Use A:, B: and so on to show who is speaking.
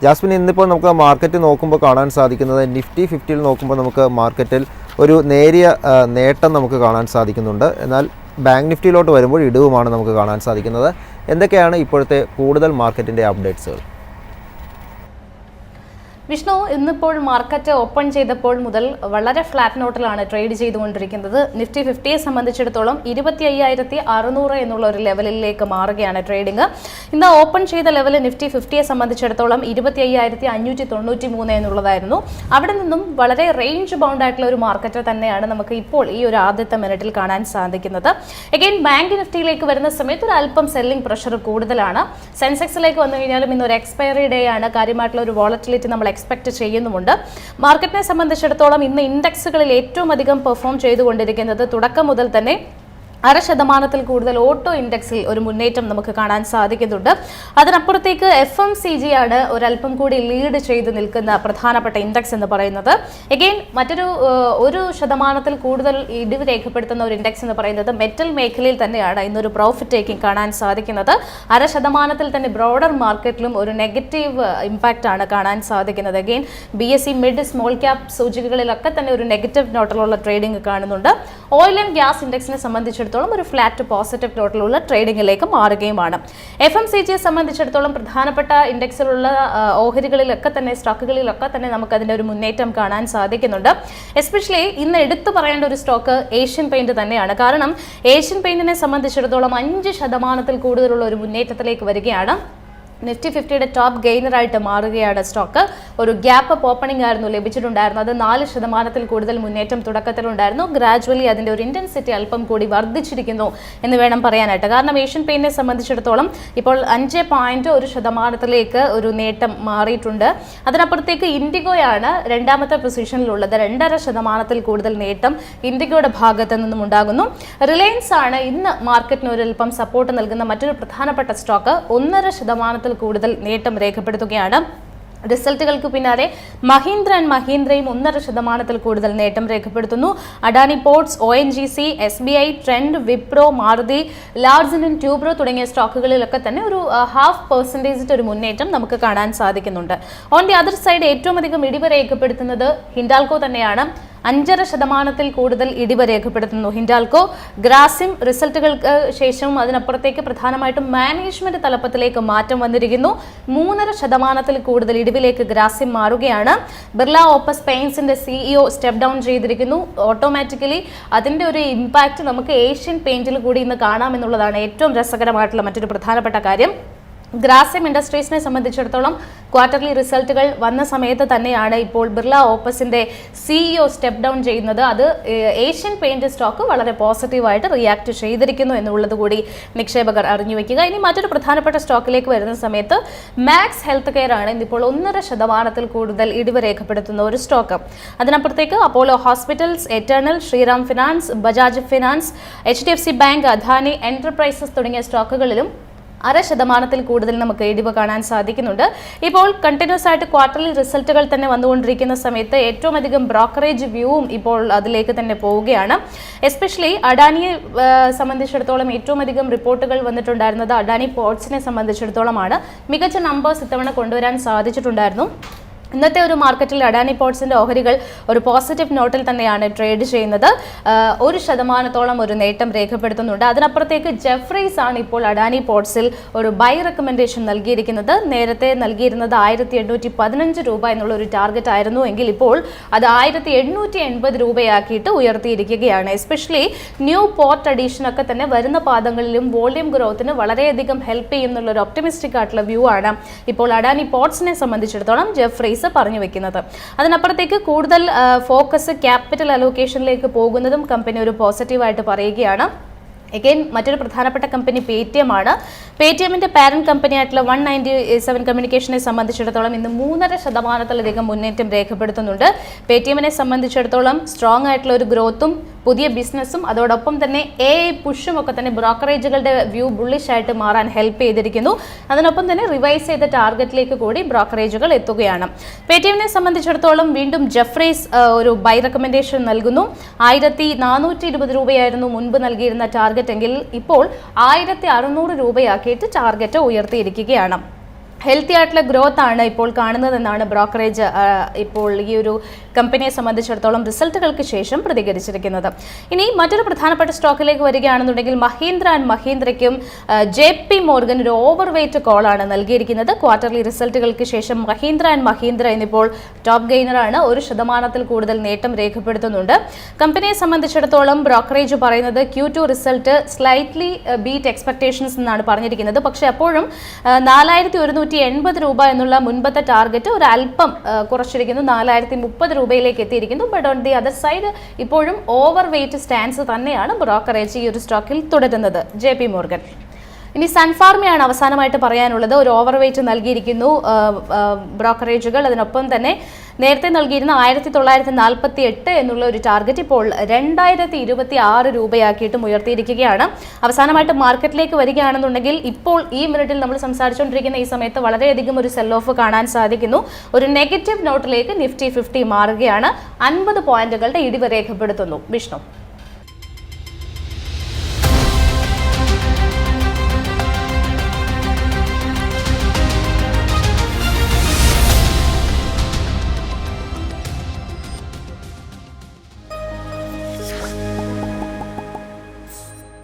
A: Jasmine, ഇന്നിപ്പോൾ നമുക്ക് market നോക്കുമ്പോൾ കാണാൻ സാധിക്കുന്നത് നിഫ്റ്റി 50 നോക്കുമ്പോൾ നമുക്ക് മാർക്കറ്റിൽ ഒരു നേരിയ നേട്ടം നമുക്ക് കാണാൻ സാധിക്കുന്നുണ്ട്. എന്നാൽ ബാങ്ക് നിഫ്റ്റിയിലോട്ട് വരുമ്പോൾ ഇടിവുമാണ് നമുക്ക് കാണാൻ സാധിക്കുന്നത്. എന്തൊക്കെയാണ് ഇപ്പോഴത്തെ കൂടുതൽ മാർക്കറ്റിൻ്റെ അപ്ഡേറ്റ്സുകൾ?
B: വിഷ്ണു, ഇന്നിപ്പോൾ മാർക്കറ്റ് ഓപ്പൺ ചെയ്തപ്പോൾ മുതൽ വളരെ ഫ്ലാറ്റ് നോട്ടിലാണ് ട്രേഡ് ചെയ്തുകൊണ്ടിരിക്കുന്നത്. നിഫ്റ്റി 50യെ സംബന്ധിച്ചിടത്തോളം 25,600 എന്നുള്ള ഒരു ലെവലിലേക്ക് മാറുകയാണ് ട്രേഡിംഗ്. ഇന്ന് ഓപ്പൺ ചെയ്ത ലെവൽ നിഫ്റ്റി 50യെ സംബന്ധിച്ചിടത്തോളം 25,593 എന്നുള്ളതായിരുന്നു. അവിടെ നിന്നും വളരെ റേഞ്ച് ബൗണ്ട് ആയിട്ടുള്ള ഒരു മാർക്കറ്റ് തന്നെയാണ് നമുക്ക് ഇപ്പോൾ ഈ ഒരു ആദ്യത്തെ മിനിറ്റിൽ കാണാൻ സാധിക്കുന്നത്. അഗെയിൻ ബാങ്ക് നിഫ്റ്റിയിലേക്ക് വരുന്ന സമയത്ത് ഒരു അല്പം സെല്ലിംഗ് പ്രഷർ കൂടുതലാണ്. സെൻസെക്സിലേക്ക് വന്നു കഴിഞ്ഞാലും ഇന്നൊരു എക്സ്പയറി ഡേ ആണ്. കാര്യമായിട്ടുള്ള ഒരു വോളറ്റിലിറ്റി നമ്മൾ എക്സ്പെക്ട് ചെയ്യുന്നുമുണ്ട്. മാർക്കറ്റിനെ സംബന്ധിച്ചിടത്തോളം ഇന്ന് ഇൻഡെക്സുകളിൽ ഏറ്റവും അധികം പെർഫോം ചെയ്തുകൊണ്ടിരിക്കുന്നത് തുടക്കം മുതൽ തന്നെ 0.5% കൂടുതൽ ഓട്ടോ ഇൻഡെക്സിൽ ഒരു മുന്നേറ്റം നമുക്ക് കാണാൻ സാധിക്കുന്നുണ്ട്. അതിനപ്പുറത്തേക്ക് FMCG ആണ് ഒരല്പം കൂടി ലീഡ് ചെയ്ത് നിൽക്കുന്ന പ്രധാനപ്പെട്ട ഇൻഡെക്സ് എന്ന് പറയുന്നത്. എഗെയിൻ മറ്റൊരു 1% കൂടുതൽ ഇടിവ് രേഖപ്പെടുത്തുന്ന ഒരു ഇൻഡെക്സ് എന്ന് പറയുന്നത് മെറ്റൽ മേഖലയിൽ തന്നെയാണ് ഇന്നൊരു പ്രോഫിറ്റ് ടേക്കിംഗ് കാണാൻ സാധിക്കുന്നത്. 0.5% തന്നെ ബ്രോഡർ മാർക്കറ്റിലും ഒരു നെഗറ്റീവ് ഇമ്പാക്റ്റ് ആണ് കാണാൻ സാധിക്കുന്നത്. Again BSE mid small cap സൂചികകളിലൊക്കെ തന്നെ ഒരു നെഗറ്റീവ് നോട്ടിലുള്ള ട്രേഡിംഗ് കാണുന്നുണ്ട്. ഓയിൽ ആൻഡ് ഗ്യാസ് ഇൻഡെക്സിനെ സംബന്ധിച്ചിടത്തോളം ഒരു ഫ്ലാറ്റ് പോസിറ്റീവ് നോട്ടിലുള്ള ട്രേഡിംഗിലേക്ക് മാറുകയുമാണ്. FMCGയെ സംബന്ധിച്ചിടത്തോളം പ്രധാനപ്പെട്ട ഇൻഡെക്സിലുള്ള ഓഹരികളിലൊക്കെ തന്നെ സ്റ്റോക്കുകളിലൊക്കെ തന്നെ നമുക്ക് അതിൻ്റെ ഒരു മുന്നേറ്റം കാണാൻ സാധിക്കുന്നുണ്ട്. എസ്പെഷ്യലി ഇന്ന് എടുത്തു പറയേണ്ട ഒരു സ്റ്റോക്ക് ഏഷ്യൻ പെയിന്റ് തന്നെയാണ്. കാരണം ഏഷ്യൻ പെയിന്റിനെ സംബന്ധിച്ചിടത്തോളം 5% കൂടുതലുള്ള ഒരു മുന്നേറ്റത്തിലേക്ക് വരികയാണ്. നിഫ്റ്റി 50യുടെ ടോപ്പ് ഗെയിനറായിട്ട് മാറുകയാണ് സ്റ്റോക്ക്. ഒരു ഗ്യാപ്പ് അപ്പ് ഓപ്പണിംഗ് ആയിരുന്നു ലഭിച്ചിട്ടുണ്ടായിരുന്നത്. 4% കൂടുതൽ മുന്നേറ്റം തുടക്കത്തിലുണ്ടായിരുന്നു. ഗ്രാജുവലി അതിൻ്റെ ഒരു ഇൻറ്റൻസിറ്റി അല്പം കൂടി വർദ്ധിച്ചിരിക്കുന്നു എന്ന് വേണം പറയാനായിട്ട്. കാരണം ഏഷ്യൻ പെയിന്റിനെ സംബന്ധിച്ചിടത്തോളം ഇപ്പോൾ 5.1% ഒരു നേട്ടം മാറിയിട്ടുണ്ട്. അതിനപ്പുറത്തേക്ക് ഇൻഡിഗോയാണ് രണ്ടാമത്തെ പൊസിഷനിലുള്ളത്. 2.5% കൂടുതൽ നേട്ടം ഇൻഡിഗോയുടെ ഭാഗത്ത് നിന്നും ഉണ്ടാകുന്നു. റിലയൻസ് ആണ് ഇന്ന് മാർക്കറ്റിന് ഒരൽപ്പം സപ്പോർട്ട് നൽകുന്ന മറ്റൊരു പ്രധാനപ്പെട്ട സ്റ്റോക്ക്. 1.5% കൂടുതൽ നേട്ടം രേഖപ്പെടുത്തുകയാണ്. റിസൾട്ടുകൾക്ക് പിന്നാലെ മഹീന്ദ്രയും 1.5% കൂടുതൽ നേട്ടം രേഖപ്പെടുത്തുന്നു. Adani ports, ONGC, SBI, trend, Wipro, Maruti, Larsen and Toubro തുടങ്ങിയ സ്റ്റോക്കുകളിലൊക്കെ തന്നെ ഒരു 0.5% ഒരു മുന്നേറ്റം നമുക്ക് കാണാൻ സാധിക്കുന്നുണ്ട്. ഓൺ ദി അതർ സൈഡ് ഏറ്റവും അധികം ഇടിവ് രേഖപ്പെടുത്തുന്നത് ഹിൻഡാൽകോ തന്നെയാണ്. 5.5% കൂടുതൽ ഇടിവ് രേഖപ്പെടുത്തുന്നു ഹിൻഡാൽകോ. ഗ്രാസിം റിസൾട്ടുകൾക്ക് ശേഷവും അതിനപ്പുറത്തേക്ക് പ്രധാനമായിട്ടും മാനേജ്മെന്റ് തലപ്പത്തിലേക്ക് മാറ്റം വന്നിരിക്കുന്നു. 3.5% കൂടുതൽ ഇടിവിലേക്ക് ഗ്രാസിം മാറുകയാണ്. ബിർള ഓപ്പസ് പെയിന്റ്സിന്റെ CEO സ്റ്റെപ്പ് ഡൗൺ ചെയ്തിരിക്കുന്നു. ഓട്ടോമാറ്റിക്കലി അതിന്റെ ഒരു ഇമ്പാക്ട് നമുക്ക് ഏഷ്യൻ പെയിന്റിൽ കൂടി ഇന്ന് കാണാമെന്നുള്ളതാണ് ഏറ്റവും രസകരമായിട്ടുള്ള മറ്റൊരു പ്രധാനപ്പെട്ട കാര്യം. ഗ്രാസിം ഇൻഡസ്ട്രീസിനെ സംബന്ധിച്ചിടത്തോളം ക്വാർട്ടർലി റിസൾട്ടുകൾ വന്ന സമയത്ത് തന്നെയാണ് ഇപ്പോൾ ബിർള ഓപ്പസിന്റെ CEO സ്റ്റെപ്പ് ഡൗൺ ചെയ്യുന്നത്. അത് ഏഷ്യൻ പെയിന്റ് സ്റ്റോക്ക് വളരെ പോസിറ്റീവായിട്ട് റിയാക്ട് ചെയ്തിരിക്കുന്നു എന്നുള്ളത് കൂടി നിക്ഷേപകർ അറിഞ്ഞു വെക്കുക. ഇനി മറ്റൊരു പ്രധാനപ്പെട്ട സ്റ്റോക്കിലേക്ക് വരുന്ന സമയത്ത് മാക്സ് ഹെൽത്ത് കെയർ ആണ് ഇന്നിപ്പോൾ 1.5% കൂടുതൽ ഇടിവ് രേഖപ്പെടുത്തുന്ന ഒരു സ്റ്റോക്ക്. അതിനപ്പുറത്തേക്ക് അപ്പോളോ ഹോസ്പിറ്റൽസ്, എറ്റേണൽ, ശ്രീറാം ഫിനാൻസ്, ബജാജ് ഫിനാൻസ്, HDFC ബാങ്ക്, അദാനി എന്റർപ്രൈസസ് തുടങ്ങിയ സ്റ്റോക്കുകളിലും 0.5% കൂടുതൽ നമുക്ക് ഇടിവ് കാണാൻ സാധിക്കുന്നുണ്ട്. ഇപ്പോൾ കണ്ടിന്യൂസ് ആയിട്ട് ക്വാർട്ടർലി റിസൾട്ടുകൾ തന്നെ വന്നുകൊണ്ടിരിക്കുന്ന സമയത്ത് ഏറ്റവും അധികം ബ്രോക്കറേജ് വ്യൂവും ഇപ്പോൾ അതിലേക്ക് തന്നെ പോവുകയാണ്. എസ്പെഷ്യലി അഡാനിയെ സംബന്ധിച്ചിടത്തോളം ഏറ്റവും അധികം റിപ്പോർട്ടുകൾ വന്നിട്ടുണ്ടായിരുന്നത് അഡാനി പോർട്സിനെ സംബന്ധിച്ചിടത്തോളമാണ്. മികച്ച നമ്പേഴ്സ് ഇത്തവണ കൊണ്ടുവരാൻ സാധിച്ചിട്ടുണ്ടായിരുന്നു. ഇന്നത്തെ ഒരു മാർക്കറ്റിൽ അഡാനി പോർട്സിന്റെ ഓഹരികൾ ഒരു പോസിറ്റീവ് നോട്ടിൽ തന്നെയാണ് ട്രേഡ് ചെയ്യുന്നത്. 1% ഒരു നേട്ടം രേഖപ്പെടുത്തുന്നുണ്ട്. അതിനപ്പുറത്തേക്ക് ജെഫ്രീസ് ആണ് ഇപ്പോൾ അഡാനി പോർട്സിൽ ഒരു ബൈ റെക്കമെൻഡേഷൻ നൽകിയിരിക്കുന്നത്. നേരത്തെ നൽകിയിരുന്നത് 1815 രൂപ എന്നുള്ള ഒരു ടാർഗറ്റ് ആയിരുന്നു എങ്കിൽ ഇപ്പോൾ അത് 1880 രൂപയാക്കിയിട്ട് ഉയർത്തിയിരിക്കുകയാണ്. എസ്പെഷ്യലി ന്യൂ പോർട്ട് അഡീഷൻ ഒക്കെ തന്നെ വരുന്ന പാദങ്ങളിലും വോള്യൂം ഗ്രോത്തിന് വളരെയധികം ഹെൽപ്പ് ചെയ്യുന്നുള്ള ഒരു ഒപ്റ്റിമിസ്റ്റിക് ആയിട്ടുള്ള വ്യൂ ആണ് ഇപ്പോൾ അഡാനി പോർട്സിനെ സംബന്ധിച്ചിടത്തോളം ജെഫ്രീസ് പറഞ്ഞു വെക്കുന്നത്. അതിനപ്പുറത്തേക്ക് കൂടുതൽ ഫോക്കസ് ക്യാപിറ്റൽ അലോക്കേഷനിലേക്ക് പോകുന്നതും കമ്പനി ഒരു പോസിറ്റീവായിട്ട് പറയുകയാണ്. അഗെയിൻ മറ്റൊരു പ്രധാനപ്പെട്ട കമ്പനി പേടിഎം ആണ്. പേടിഎമ്മിന്റെ പാരന്റ് കമ്പനിയായിട്ടുള്ള 197 കമ്മ്യൂണിക്കേഷനെ സംബന്ധിച്ചിടത്തോളം ഇന്ന് 3.5% മുന്നേറ്റം രേഖപ്പെടുത്തുന്നുണ്ട്. പേടിഎമ്മിനെ സംബന്ധിച്ചിടത്തോളം സ്ട്രോങ് ആയിട്ടുള്ള ഒരു ഗ്രോത്തും പുതിയ ബിസിനസ്സും അതോടൊപ്പം തന്നെ AI പുഷും ഒക്കെ തന്നെ ബ്രോക്കറേജുകളുടെ വ്യൂ ബുള്ളിഷ് ആയിട്ട് മാറാൻ ഹെൽപ്പ് ചെയ്തിരിക്കുന്നു. അതിനൊപ്പം തന്നെ റിവൈസ് ചെയ്ത ടാർഗറ്റിലേക്ക് കൂടി ബ്രോക്കറേജുകൾ എത്തുകയാണ്. പേടിഎമ്മിനെ സംബന്ധിച്ചിടത്തോളം വീണ്ടും ജെഫ്രീസ് ഒരു ബൈ റെക്കമെൻഡേഷൻ നൽകുന്നു. 1420 രൂപയായിരുന്നു മുൻപ് നൽകിയിരുന്ന ടാർഗറ്റ് എങ്കിൽ ഇപ്പോൾ 1600 രൂപയാക്കിയിട്ട് ടാർഗറ്റ് ഉയർത്തിയിരിക്കുകയാണ്. ഹെൽത്തി ആയിട്ടുള്ള ഗ്രോത്ത് ആണ് ഇപ്പോൾ കാണുന്നതെന്നാണ് ബ്രോക്കറേജ് ഇപ്പോൾ ഈ ഒരു കമ്പനിയെ സംബന്ധിച്ചിടത്തോളം റിസൾട്ടുകൾക്ക് ശേഷം പ്രതികരിച്ചിരിക്കുന്നത്. ഇനി മറ്റൊരു പ്രധാനപ്പെട്ട സ്റ്റോക്കിലേക്ക് വരികയാണെന്നുണ്ടെങ്കിൽ മഹീന്ദ്ര ആൻഡ് മഹീന്ദ്രയ്ക്കും JP മോർഗൻ ഒരു ഓവർ വെയ്റ്റ് കോളാണ് നൽകിയിരിക്കുന്നത്. ക്വാർട്ടർലി റിസൾട്ടുകൾക്ക് ശേഷം മഹീന്ദ്ര ആൻഡ് മഹീന്ദ്ര എന്നിപ്പോൾ ടോപ്പ് ഗെയിനറാണ്. 1% കൂടുതൽ നേട്ടം രേഖപ്പെടുത്തുന്നുണ്ട്. കമ്പനിയെ സംബന്ധിച്ചിടത്തോളം ബ്രോക്കറേജ് പറയുന്നത് Q2 result slightly beat expectations എന്നാണ് പറഞ്ഞിരിക്കുന്നത്. പക്ഷേ അപ്പോഴും 4180 രൂപ എന്നുള്ള മുൻപത്തെ ടാർഗറ്റ് ഒരു അല്പം കുറച്ചിരിക്കുന്നു, 4030 രൂപയിലേക്ക് എത്തിയിരിക്കുന്നു. But on the other side ഇപ്പോഴും ഓവർ വെയ്റ്റ് സ്റ്റാൻസ് തന്നെയാണ് ബ്രോക്കറേജ് ഈ ഒരു സ്റ്റോക്കിൽ തുടരുന്നത്. JP Morgan. ഇനി സൺഫാർമയാണ് അവസാനമായിട്ട് പറയാനുള്ളത്. ഒരു ഓവർ വെയ്റ്റ് നൽകിയിരിക്കുന്നു ബ്രോക്കറേജുകൾ. അതിനൊപ്പം തന്നെ നേരത്തെ നൽകിയിരുന്ന 1948 എന്നുള്ള ഒരു ടാർഗറ്റ് ഇപ്പോൾ 2026 രൂപയാക്കിയിട്ടും ഉയർത്തിയിരിക്കുകയാണ്. അവസാനമായിട്ട് മാർക്കറ്റിലേക്ക് വരികയാണെന്നുണ്ടെങ്കിൽ ഇപ്പോൾ ഈ മിനിറ്റിൽ നമ്മൾ സംസാരിച്ചുകൊണ്ടിരിക്കുന്ന ഈ സമയത്ത് വളരെയധികം ഒരു സെൽ ഓഫ് കാണാൻ സാധിക്കുന്നു. ഒരു നെഗറ്റീവ് നോട്ടിലേക്ക് നിഫ്റ്റി 50 മാറുകയാണ്. 50 പോയിന്റുകളുടെ ഇടിവ് രേഖപ്പെടുത്തുന്നു. വിഷ്ണു.